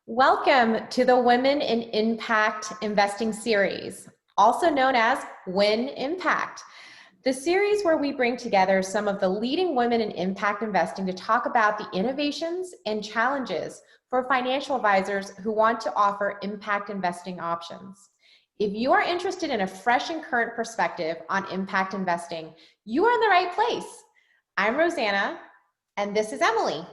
Welcome to the Women in Impact Investing Series, also known as Win Impact. The series where we bring together some of the leading women in impact investing to talk about the innovations and challenges for financial advisors who want to offer impact investing options. If you are interested in a fresh and current perspective on impact investing, you are in the right place. I'm Rosanna, and this is Emily.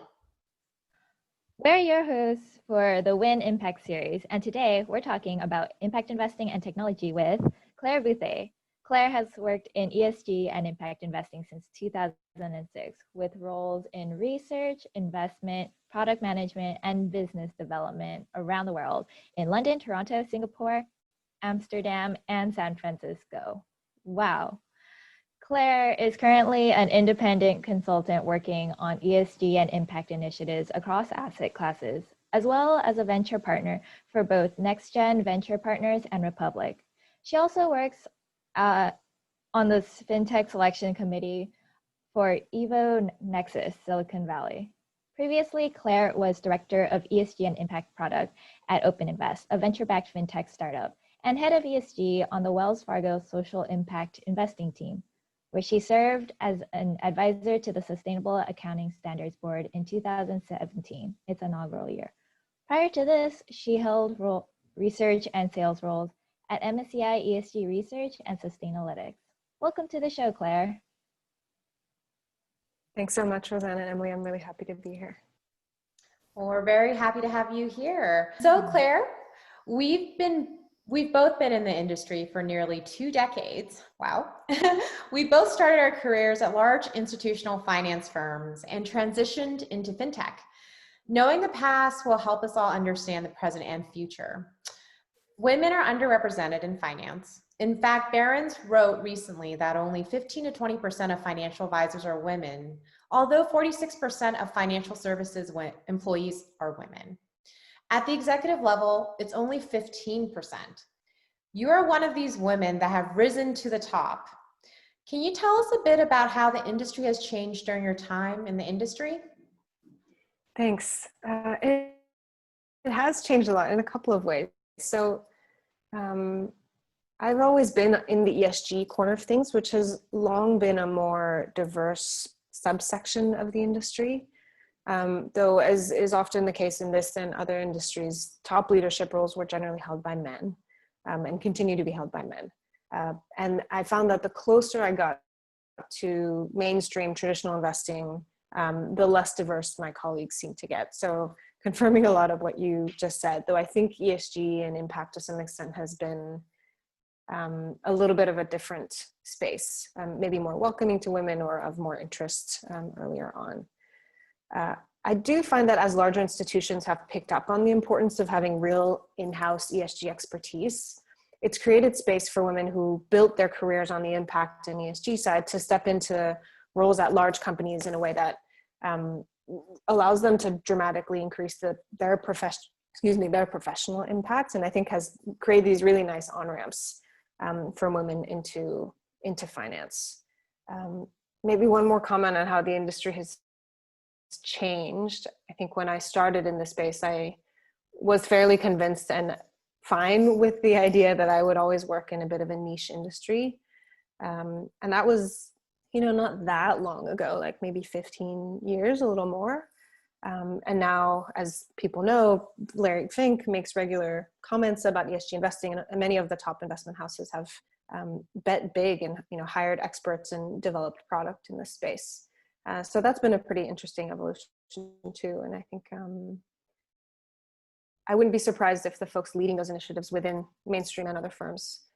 We're your hosts for the Win Impact series, and today we're talking about impact investing and technology with Claire Veuthey. Claire has worked in ESG and impact investing since 2006 with roles in research, investment, product management, and business development around the world in London, Toronto, Singapore, Amsterdam, and San Francisco. Wow. Claire is currently an independent consultant working on ESG and impact initiatives across asset classes, as well as a venture partner for both NextGen Venture Partners and Republic. She also works on the FinTech selection committee for Evo Nexus, Silicon Valley. Previously, Claire was director of ESG and impact product at OpenInvest, a venture-backed FinTech startup, and head of ESG on the Wells Fargo Social Impact Investing team, where she served as an advisor to the Sustainable Accounting Standards Board in 2017, its inaugural year. Prior to this, she held research and sales roles at MSCI ESG Research and Sustainalytics. Welcome to the show, Claire. Thanks so much, Rosanna and Emily. I'm really happy to be here. Well, we're very happy to have you here. So Claire, we've both been in the industry for nearly 2 decades. Wow. We both started our careers at large institutional finance firms and transitioned into FinTech. Knowing the past will help us all understand the present and future. Women are underrepresented in finance. In fact, Barron's wrote recently that only 15 to 20% of financial advisors are women, although 46% of financial services employees are women. At the executive level, it's only 15%. You are one of these women that have risen to the top. Can you tell us a bit about how the industry has changed during your time in the industry? Thanks. It has changed a lot in a couple of ways. So I've always been in the ESG corner of things, which has long been a more diverse subsection of the industry. Though, as is often the case in this and other industries, top leadership roles were generally held by men and continue to be held by men. And I found that the closer I got to mainstream traditional investing, the less diverse my colleagues seem to get. So confirming a lot of what you just said, though I think ESG and impact to some extent has been a little bit of a different space, maybe more welcoming to women or of more interest earlier on. I do find that as larger institutions have picked up on the importance of having real in-house ESG expertise, it's created space for women who built their careers on the impact and ESG side to step into roles at large companies in a way that allows them to dramatically increase their professional impact, and I think has created these really nice on-ramps for women into finance. Maybe one more comment on how the industry has changed. I think when I started in this space, I was fairly convinced and fine with the idea that I would always work in a bit of a niche industry. And that was, not that long ago, like maybe 15 years, a little more. And now, as people know, Larry Fink makes regular comments about ESG investing, and many of the top investment houses have bet big and hired experts and developed product in this space. So that's been a pretty interesting evolution too. And I think I wouldn't be surprised if the folks leading those initiatives within mainstream and other firms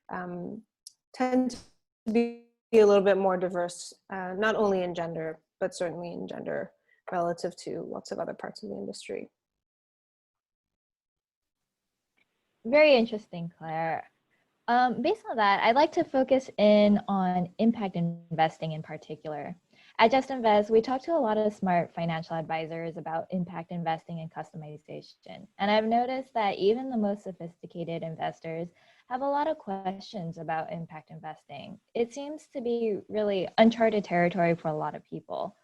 tend to be a little bit more diverse, not only in gender, but certainly in gender relative to lots of other parts of the industry. Very interesting, Claire. Based on that, I'd like to focus in on impact investing in particular. At Just Invest, we talk to a lot of smart financial advisors about impact investing and customization. And I've noticed that even the most sophisticated investors have a lot of questions about impact investing. It seems to be really uncharted territory for a lot of people.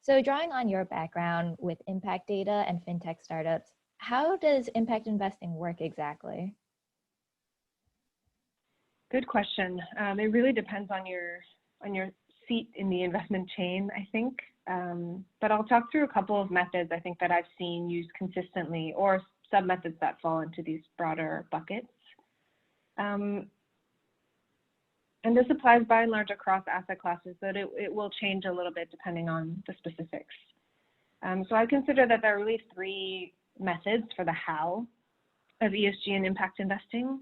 So drawing on your background with impact data and FinTech startups, how does impact investing work exactly? Good question. It really depends on your seat in the investment chain, I think. But I'll talk through a couple of methods I think that I've seen used consistently, or sub-methods that fall into these broader buckets. And this applies by and large across asset classes, but it will change a little bit depending on the specifics. So I consider that there are really three methods for the how of ESG and impact investing.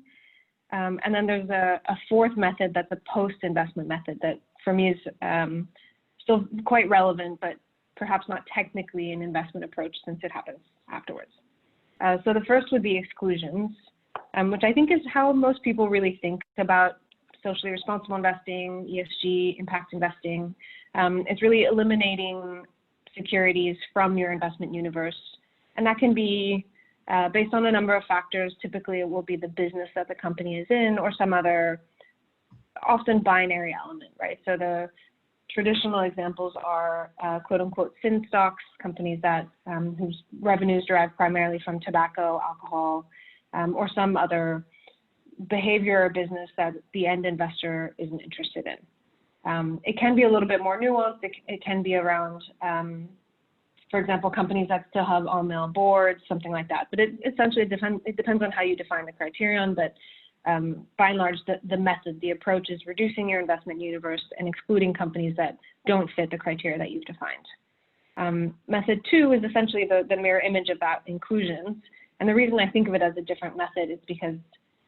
And then there's a fourth method that's a post-investment method that for me is still quite relevant, but perhaps not technically an investment approach since it happens afterwards. So the first would be exclusions, which I think is how most people really think about socially responsible investing, ESG, impact investing. It's really eliminating securities from your investment universe. And that can be based on a number of factors. Typically, it will be the business that the company is in or some other often binary element, right? So the traditional examples are quote unquote sin stocks, companies that whose revenues derive primarily from tobacco, alcohol, or some other behavior or business that the end investor isn't interested in. It can be a little bit more nuanced. It can be around, for example, companies that still have all-male boards, something like that. But it essentially depends on how you define the criterion. But by and large, the method, the approach is reducing your investment universe and excluding companies that don't fit the criteria that you've defined. Method two is essentially the mirror image of that, inclusions. And the reason I think of it as a different method is because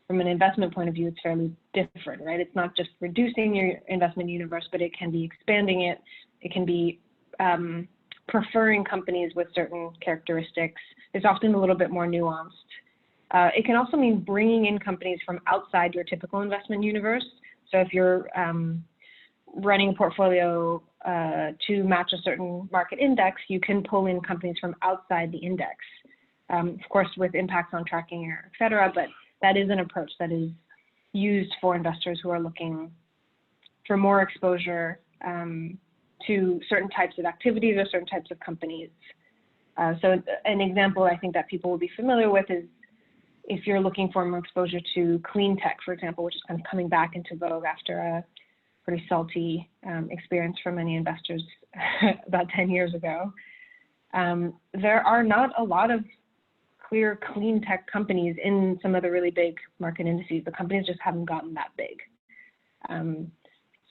from an investment point of view, it's fairly different, right? It's not just reducing your investment universe, but it can be expanding it. It can be preferring companies with certain characteristics. It's often a little bit more nuanced. It can also mean bringing in companies from outside your typical investment universe. So if you're running a portfolio to match a certain market index, you can pull in companies from outside the index. Of course, with impacts on tracking error, et cetera, but that is an approach that is used for investors who are looking for more exposure to certain types of activities or certain types of companies. So an example I think that people will be familiar with is if you're looking for more exposure to clean tech, for example, which is kind of coming back into vogue after a pretty salty experience for many investors about 10 years ago. There are not a lot of clear clean tech companies in some of the really big market indices. The companies just haven't gotten that big.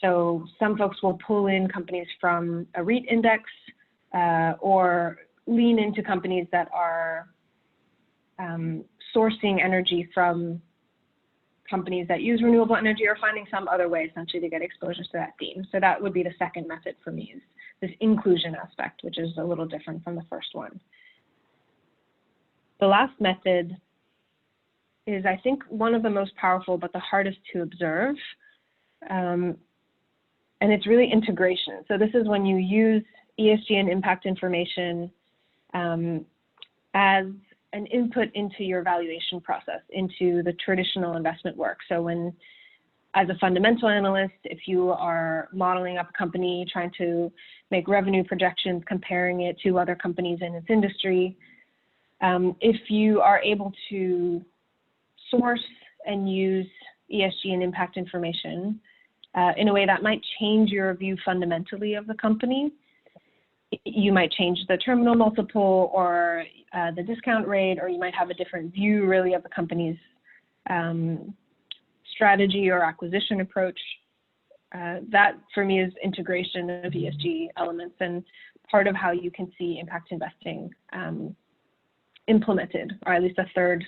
So some folks will pull in companies from a REIT index or lean into companies that are sourcing energy from companies that use renewable energy or finding some other way essentially to get exposure to that theme. So that would be the second method for me, is this inclusion aspect, which is a little different from the first one. The last method is, I think, one of the most powerful but the hardest to observe. And it's really integration. So this is when you use ESG and impact information as an input into your valuation process, into the traditional investment work. So when, as a fundamental analyst, if you are modeling up a company, trying to make revenue projections, comparing it to other companies in its industry, if you are able to source and use ESG and impact information in a way that might change your view fundamentally of the company, you might change the terminal multiple or the discount rate, or you might have a different view really of the company's strategy or acquisition approach. That for me is integration of ESG elements and part of how you can see impact investing implemented, or at least a third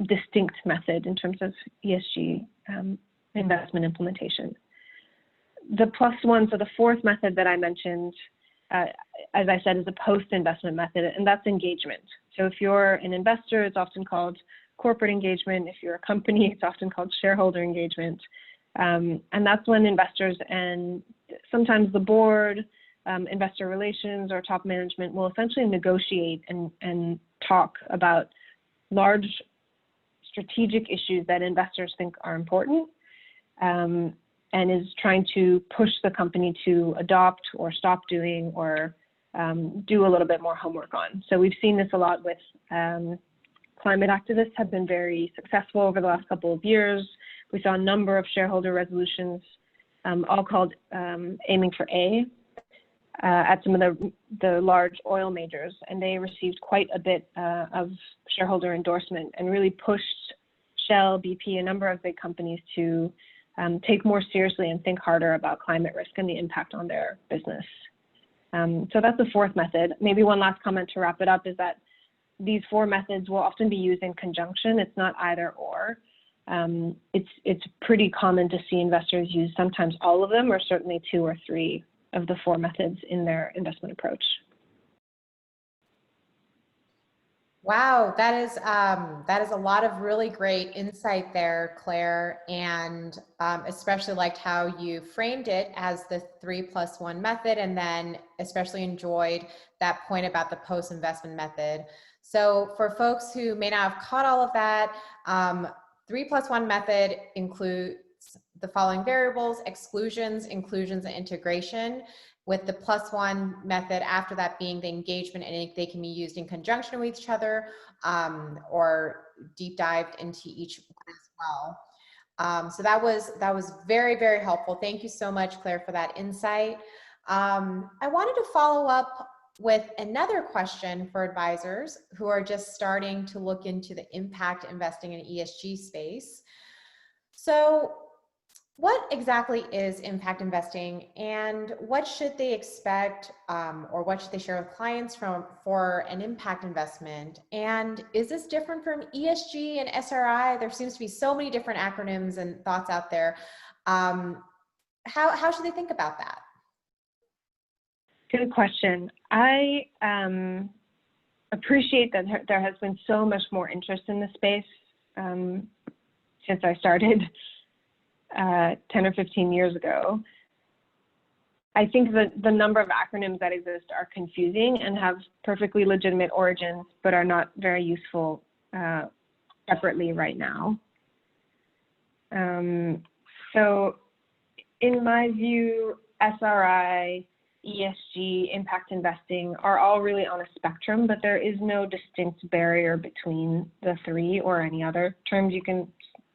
distinct method in terms of ESG investment implementation. The plus one, so the fourth method that I mentioned, as I said, is a post-investment method, and that's engagement. So if you're an investor, it's often called corporate engagement. If you're a company, it's often called shareholder engagement. And that's when investors and sometimes the board, investor relations, or top management will essentially negotiate and talk about large strategic issues that investors think are important, and is trying to push the company to adopt or stop doing or do a little bit more homework on. So we've seen this a lot with climate activists have been very successful over the last couple of years. We saw a number of shareholder resolutions, all called aiming for A, at some of the large oil majors, and they received quite a bit of shareholder endorsement and really pushed Shell, BP, a number of big companies to take more seriously and think harder about climate risk and the impact on their business. So that's the fourth method. Maybe one last comment to wrap it up is that these four methods will often be used in conjunction. It's not either or. It's pretty common to see investors use sometimes all of them, or certainly two or three of the four methods in their investment approach. Wow, that is a lot of really great insight there, Claire, and especially liked how you framed it as the 3+1 method, and then especially enjoyed that point about the post-investment method. So for folks who may not have caught all of that, 3+1 method includes the following variables: exclusions, inclusions, and integration, with the +1 method after that being the engagement, and they can be used in conjunction with each other or deep dived into each one as well. So that was very, very helpful. Thank you so much, Claire, for that insight. I wanted to follow up with another question for advisors who are just starting to look into the impact investing in ESG space. So what exactly is impact investing, and what should they expect or what should they share with clients for an impact investment? And is this different from ESG and SRI? There seems to be so many different acronyms and thoughts out there. How should they think about that? Good question. I appreciate that there has been so much more interest in this space since I started 10 or 15 years ago. I think that the number of acronyms that exist are confusing and have perfectly legitimate origins, but are not very useful separately right now. So in my view, SRI, ESG, impact investing are all really on a spectrum, but there is no distinct barrier between the three or any other terms you can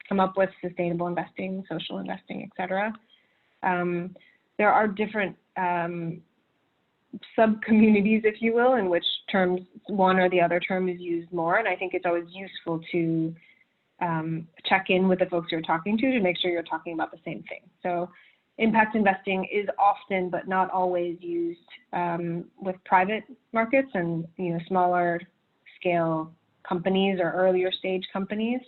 come up with: sustainable investing, social investing, etc. There are different sub-communities, if you will, in which terms one or the other term is used more, and I think it's always useful to check in with the folks you're talking to make sure you're talking about the same thing. So impact investing is often, but not always, used with private markets and smaller scale companies or earlier stage companies.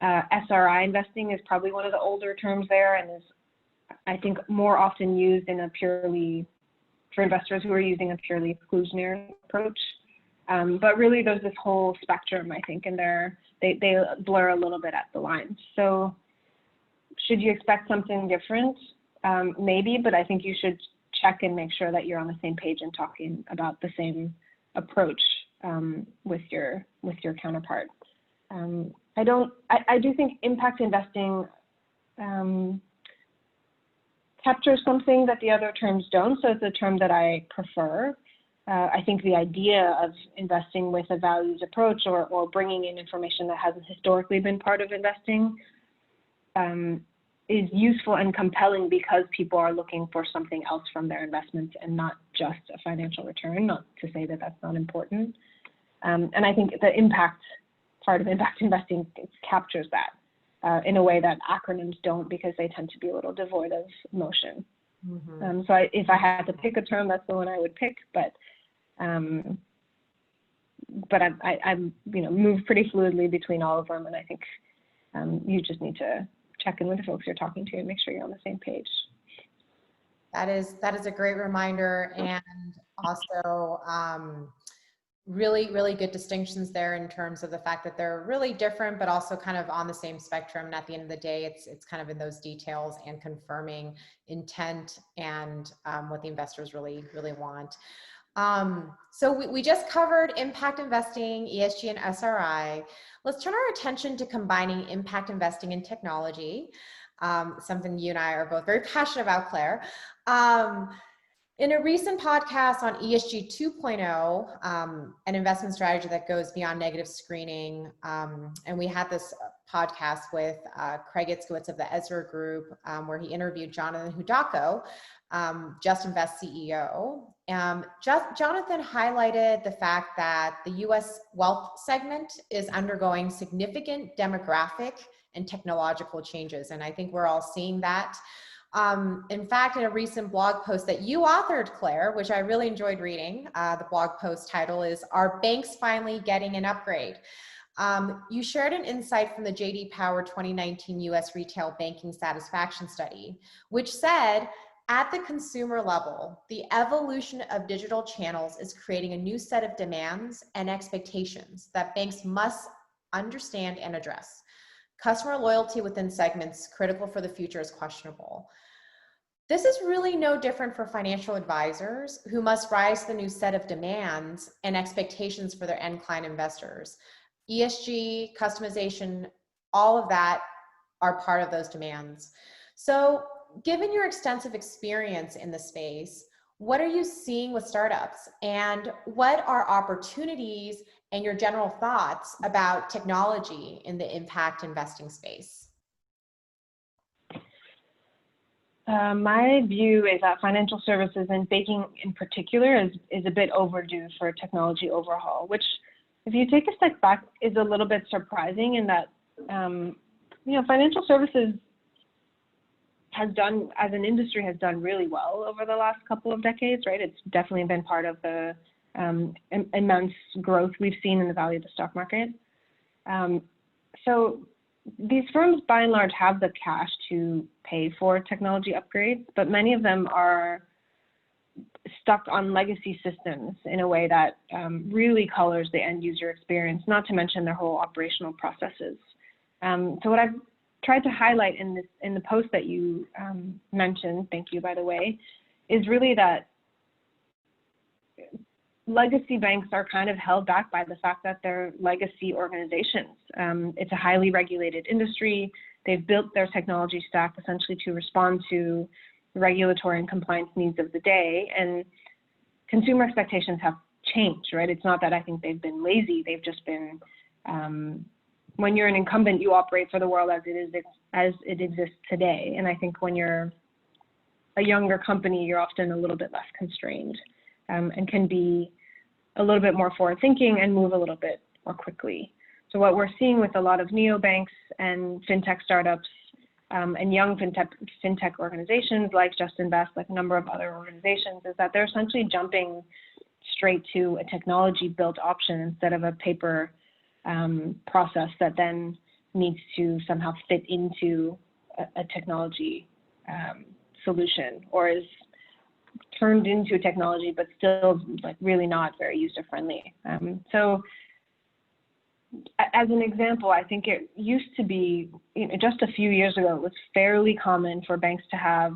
SRI investing is probably one of the older terms there, and is, I think, more often used in a purely, for investors who are using a purely exclusionary approach. But really there's this whole spectrum, I think, and they blur a little bit at the lines. So should you expect something different? Maybe, but I think you should check and make sure that you're on the same page and talking about the same approach with your counterpart. I do think impact investing captures something that the other terms don't, so it's a term that I prefer. I think the idea of investing with a values approach or bringing in information that hasn't historically been part of investing is useful and compelling because people are looking for something else from their investments and not just a financial return, not to say that that's not important. And I think the impact part of impact investing captures that in a way that acronyms don't, because they tend to be a little devoid of emotion. Mm-hmm. So if I had to pick a term, that's the one I would pick, but I move pretty fluidly between all of them, and I think you just need to check in with the folks you're talking to and make sure you're on the same page. That is a great reminder, and also really, really good distinctions there in terms of the fact that they're really different, but also kind of on the same spectrum. And at the end of the day, it's kind of in those details and confirming intent and what the investors really, really want. So we just covered impact investing, ESG, and SRI. Let's turn our attention to combining impact investing and technology, something you and I are both very passionate about, Claire. In a recent podcast on ESG 2.0, an investment strategy that goes beyond negative screening, and we had this podcast with Craig Itzkowitz of the Ezra Group, where he interviewed Jonathan Hudako, Just Invest CEO. Jonathan highlighted the fact that the US wealth segment is undergoing significant demographic and technological changes, and I think we're all seeing that. In fact, in a recent blog post that you authored, Claire, which I really enjoyed reading, the blog post title is, "Are Banks Finally Getting an Upgrade?" You shared an insight from the J.D. Power 2019 U.S. Retail Banking Satisfaction Study, which said, at the consumer level, the evolution of digital channels is creating a new set of demands and expectations that banks must understand and address. Customer loyalty within segments critical for the future is questionable. This is really no different for financial advisors who must rise to the new set of demands and expectations for their end client investors. ESG, customization, all of that are part of those demands. So, given your extensive experience in the space, what are you seeing with startups, and what are opportunities and your general thoughts about technology in the impact investing space? My view is that financial services and banking in particular is a bit overdue for a technology overhaul, which, if you take a step back, is a little bit surprising in that, financial services has done, as an industry, has done really well over the last couple of decades, right? It's definitely been part of the immense growth we've seen in the value of the stock market. So these firms, by and large, have the cash to pay for technology upgrades, but many of them are stuck on legacy systems in a way that really colors the end user experience, not to mention their whole operational processes. So what I've tried to highlight in the post that you mentioned, thank you, by the way, is really that legacy banks are kind of held back by the fact that they're legacy organizations. It's a highly regulated industry. They've built their technology stack essentially to respond to regulatory and compliance needs of the day, and consumer expectations have changed, right? It's not that I think they've been lazy. They've just been, when you're an incumbent, you operate for the world as it exists today. And I think when you're a younger company, you're often a little bit less constrained, and can be a little bit more forward thinking and move a little bit more quickly. So what we're seeing with a lot of neobanks and fintech startups, and young fintech organizations like Just Invest, like a number of other organizations, is that they're essentially jumping straight to a technology built option instead of a paper process that then needs to somehow fit into a technology solution, or is turned into a technology but still like really not very user friendly. So as an example, I think it used to be, just a few years ago, it was fairly common for banks to have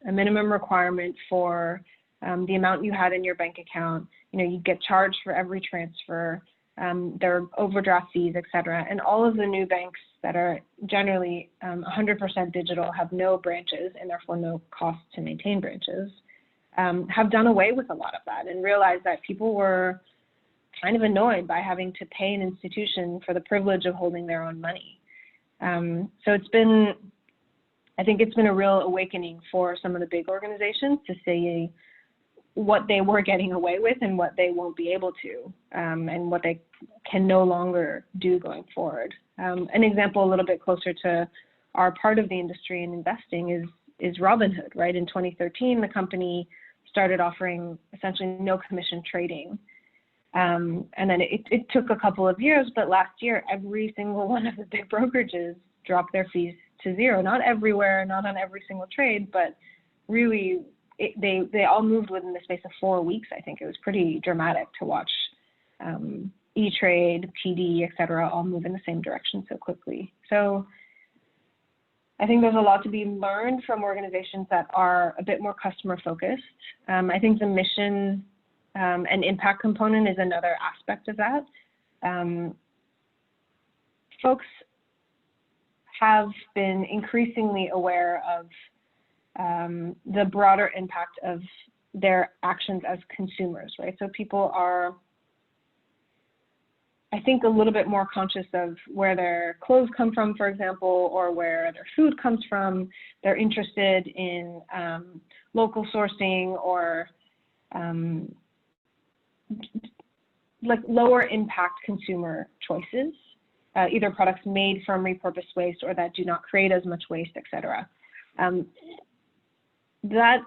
a minimum requirement for the amount you had in your bank account. You get charged for every transfer. There are overdraft fees, et cetera. And all of the new banks that are generally 100% digital, have no branches and therefore no cost to maintain branches, have done away with a lot of that and realized that people were kind of annoyed by having to pay an institution for the privilege of holding their own money. So I think it's been a real awakening for some of the big organizations to see what they were getting away with and what they won't be able to, and what they can no longer do going forward. An example a little bit closer to our part of the industry in investing is Robinhood, right? In 2013, the company started offering essentially no commission trading. And then it took a couple of years, but last year, every single one of the big brokerages dropped their fees to zero. Not everywhere, not on every single trade, but really they all moved within the space of 4 weeks. I think it was pretty dramatic to watch E-Trade, TD, et cetera, all move in the same direction so quickly. So I think there's a lot to be learned from organizations that are a bit more customer focused. I think the mission and impact component is another aspect of that. Folks have been increasingly aware of the broader impact of their actions as consumers, right? So people are, I think, a little bit more conscious of where their clothes come from, for example, or where their food comes from. They're interested in local sourcing or like lower impact consumer choices, either products made from repurposed waste or that do not create as much waste, et cetera. That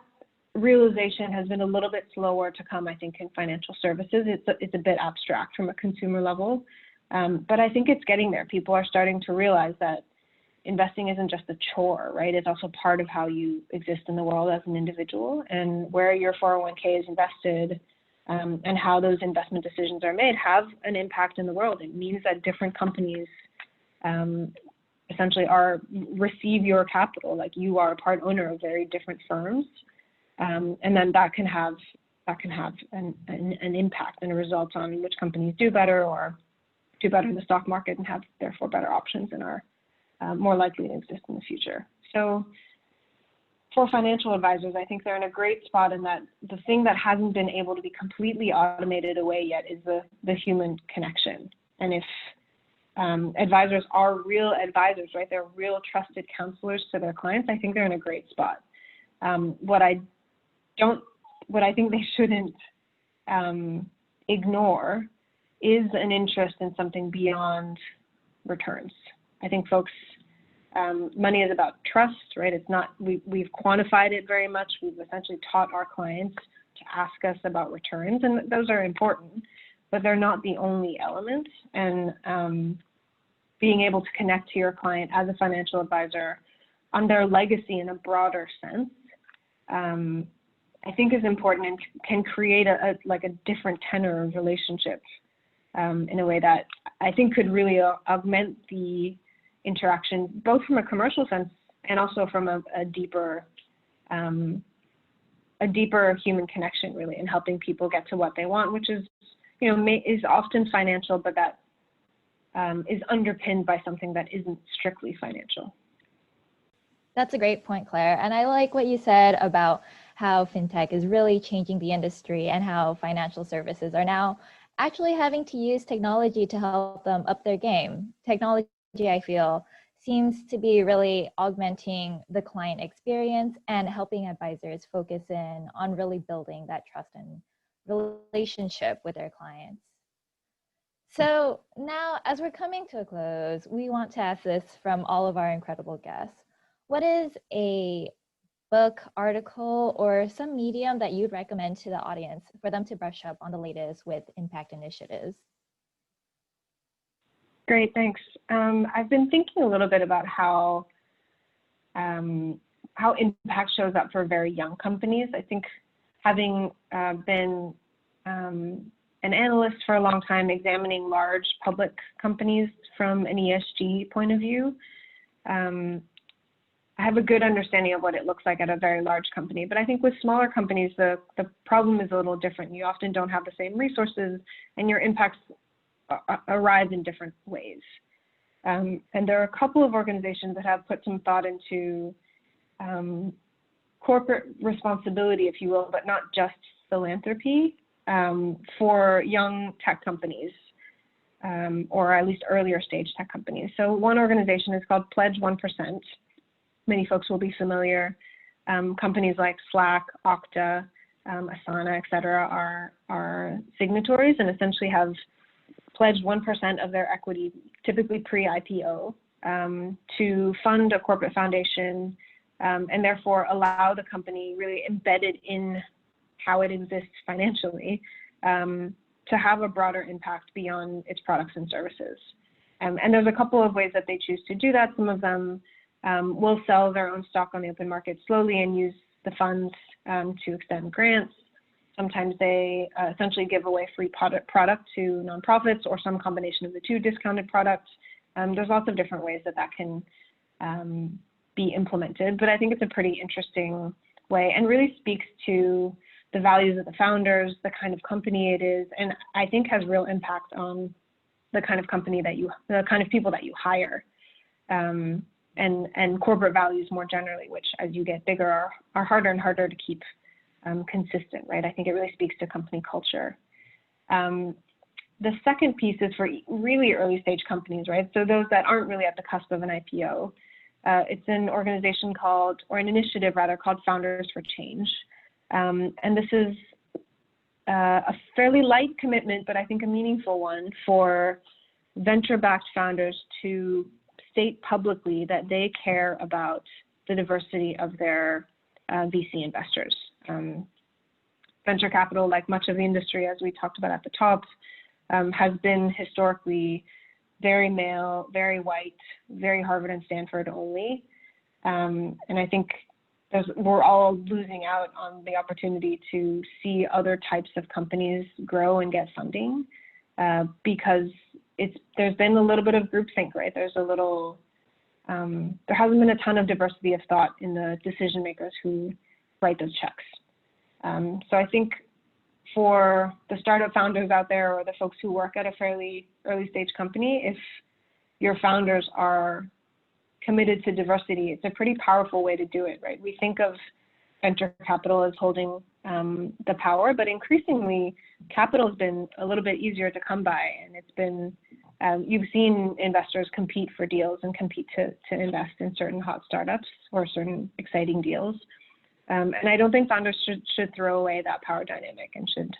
realization has been a little bit slower to come, I think, in financial services. It's a bit abstract from a consumer level, but I think it's getting there. People are starting to realize that investing isn't just a chore, right? It's also part of how you exist in the world as an individual, and where your 401k is invested and how those investment decisions are made have an impact in the world. It means that different companies essentially receive your capital, like you are a part owner of very different firms. And then that can have an impact and a result on which companies do better or do better in the stock market and have therefore better options and are more likely to exist in the future. So for financial advisors, I think they're in a great spot in that the thing that hasn't been able to be completely automated away yet is the human connection. And if advisors are real advisors, right, they're real trusted counselors to their clients, I think they're in a great spot. What I think they shouldn't ignore is an interest in something beyond returns. I think folks, money is about trust, right? It's not, we've quantified it very much. We've essentially taught our clients to ask us about returns, and those are important, but they're not the only element. And being able to connect to your client as a financial advisor on their legacy in a broader sense, I think is important and can create a different tenor of relationship in a way that I think could really augment the interaction, both from a commercial sense and also from a deeper human connection, really, in helping people get to what they want, which is, is often financial, but that is underpinned by something that isn't strictly financial. That's a great point, Claire. And I like what you said about how FinTech is really changing the industry and how financial services are now actually having to use technology to help them up their game. Technology, I feel, seems to be really augmenting the client experience and helping advisors focus in on really building that trust and relationship with their clients. So now, as we're coming to a close, we want to ask this from all of our incredible guests. What is a book, article, or some medium that you'd recommend to the audience for them to brush up on the latest with impact initiatives? Great, thanks. I've been thinking a little bit about how impact shows up for very young companies. I think having been an analyst for a long time, examining large public companies from an ESG point of view, I have a good understanding of what it looks like at a very large company. But I think with smaller companies, the problem is a little different. You often don't have the same resources, and your impacts arrive in different ways. And there are a couple of organizations that have put some thought into corporate responsibility, if you will, but not just philanthropy, for young tech companies, or at least earlier stage tech companies. So one organization is called Pledge 1%. Many folks will be familiar. Companies like Slack, Okta, Asana, et cetera, are signatories and essentially have pledged 1% of their equity, typically pre-IPO, to fund a corporate foundation, and therefore allow the company, really embedded in how it exists financially, to have a broader impact beyond its products and services. And there's a couple of ways that they choose to do that. Some of them will sell their own stock on the open market slowly and use the funds to extend grants. Sometimes they essentially give away free product to nonprofits, or some combination of the two, discounted products. There's lots of different ways that can be implemented, but I think it's a pretty interesting way and really speaks to the values of the founders, the kind of company it is, and I think has real impact on the kind of company the kind of people that you hire, and corporate values more generally, which as you get bigger are harder and harder to keep consistent, right? I think it really speaks to company culture. The second piece is for really early stage companies, right? So those that aren't really at the cusp of an IPO. It's an organization called, or an initiative rather, called Founders for Change. And this is a fairly light commitment, but I think a meaningful one for venture-backed founders to state publicly that they care about the diversity of their VC investors. Venture capital, like much of the industry, as we talked about at the top, has been historically very male, very white, very Harvard and Stanford only. And I think we're all losing out on the opportunity to see other types of companies grow and get funding because there's been a little bit of groupthink, right? There hasn't been a ton of diversity of thought in the decision makers who write those checks. So I think for the startup founders out there or the folks who work at a fairly early stage company, if your founders are committed to diversity, it's a pretty powerful way to do it, right? We think of venture capital as holding the power, but increasingly capital has been a little bit easier to come by, and it's been, you've seen investors compete for deals and compete to invest in certain hot startups or certain exciting deals. And I don't think founders should throw away that power dynamic and should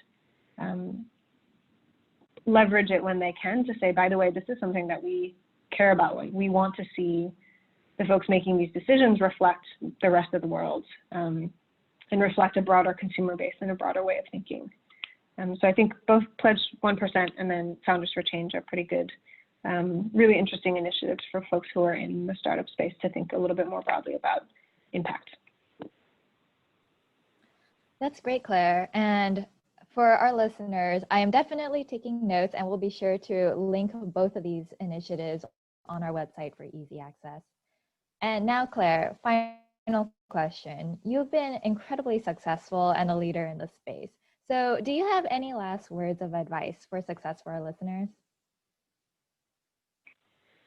leverage it when they can to say, by the way, this is something that we care about. Like, we want to see the folks making these decisions reflect the rest of the world and reflect a broader consumer base and a broader way of thinking. So I think both Pledge 1% and then Founders for Change are pretty good, really interesting initiatives for folks who are in the startup space to think a little bit more broadly about impact. That's great, Claire. And for our listeners, I am definitely taking notes, and we'll be sure to link both of these initiatives on our website for easy access. And now, Claire, final question. You've been incredibly successful and a leader in this space. So do you have any last words of advice for success for our listeners?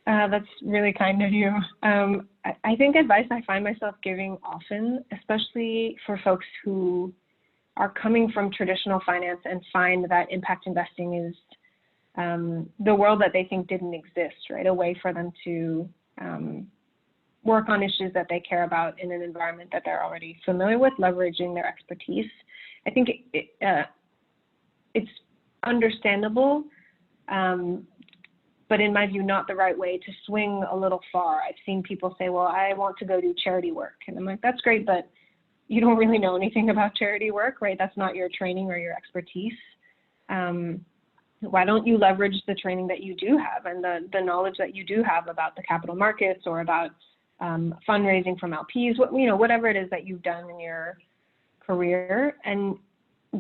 That's really kind of you. I think advice I find myself giving often, especially for folks who are coming from traditional finance and find that impact investing is the world that they think didn't exist, right? A way for them to work on issues that they care about in an environment that they're already familiar with, leveraging their expertise. I think it's understandable, but in my view, not the right way to swing a little far. I've seen people say, well, I want to go do charity work. And I'm like, that's great, but you don't really know anything about charity work, right? That's not your training or your expertise. Why don't you leverage the training that you do have and the knowledge that you do have about the capital markets or about fundraising from LPs, whatever it is that you've done in your career, and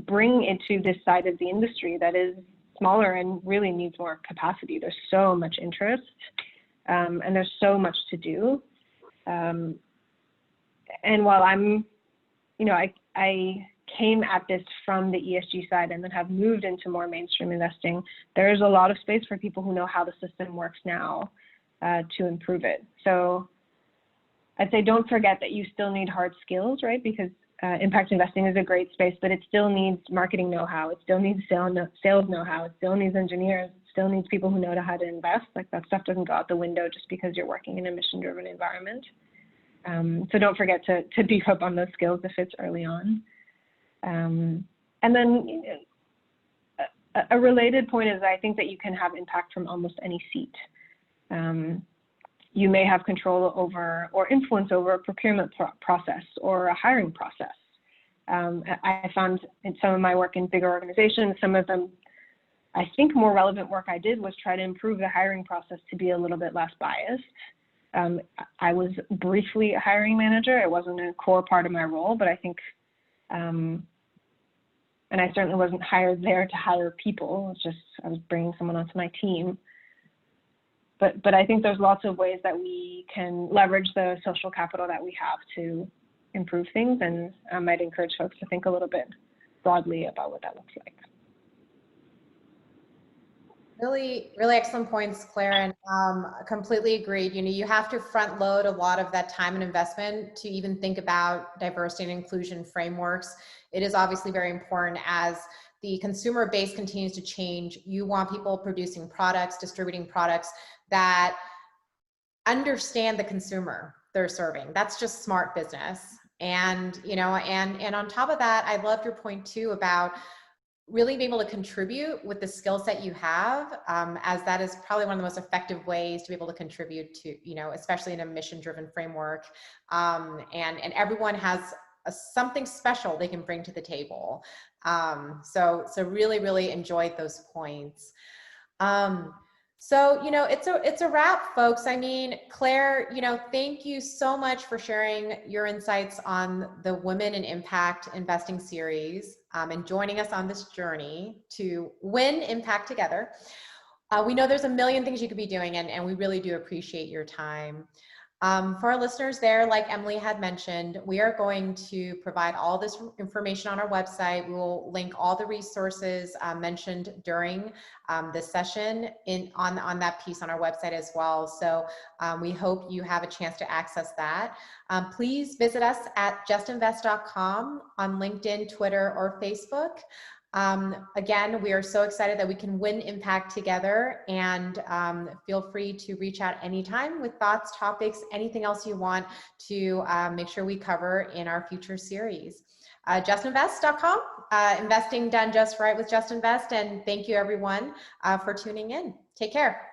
bring it to this side of the industry that is smaller and really needs more capacity. There's so much interest and there's so much to do. And while I'm, I came at this from the ESG side and then have moved into more mainstream investing, there is a lot of space for people who know how the system works now to improve it. So I'd say don't forget that you still need hard skills, right? Because impact investing is a great space, but it still needs marketing know-how. It still needs sales know-how. It still needs engineers. It still needs people who know how to invest. Like, that stuff doesn't go out the window just because you're working in a mission-driven environment. So don't forget to beef up on those skills if it's early on. And then a related point is I think that you can have impact from almost any seat. You may have control over or influence over a procurement process or a hiring process. I found in some of my work in bigger organizations, some of them, I think more relevant work I did was try to improve the hiring process to be a little bit less biased. I was briefly a hiring manager. It wasn't a core part of my role, but I think, and I certainly wasn't hired there to hire people. It's just, I was bringing someone onto my team. But I think there's lots of ways that we can leverage the social capital that we have to improve things, and I might encourage folks to think a little bit broadly about what that looks like. Really, really excellent points, Claire, and completely agreed. You know, you have to front load a lot of that time and investment to even think about diversity and inclusion frameworks. It is obviously very important as the consumer base continues to change. You want people producing products, distributing products that understand the consumer they're serving. That's just smart business. And, you know, and on top of that, I loved your point too about really being able to contribute with the skill set you have, as that is probably one of the most effective ways to be able to contribute to, you know, especially in a mission-driven framework. And everyone has something special they can bring to the table. So really, really enjoyed those points. So, you know, it's a wrap, folks. I mean, Claire, you know, thank you so much for sharing your insights on the Women in Impact Investing series, and joining us on this journey to win impact together. We know there's a million things you could be doing, and we really do appreciate your time. For our listeners there, like Emily had mentioned, we are going to provide all this information on our website. We will link all the resources mentioned during this session on that piece on our website as well. So we hope you have a chance to access that. Please visit us at justinvest.com on LinkedIn, Twitter, or Facebook. Again, we are so excited that we can win impact together, and feel free to reach out anytime with thoughts, topics, anything else you want to make sure we cover in our future series. JustInvest.com, investing done just right with Just Invest, and thank you everyone for tuning in. Take care.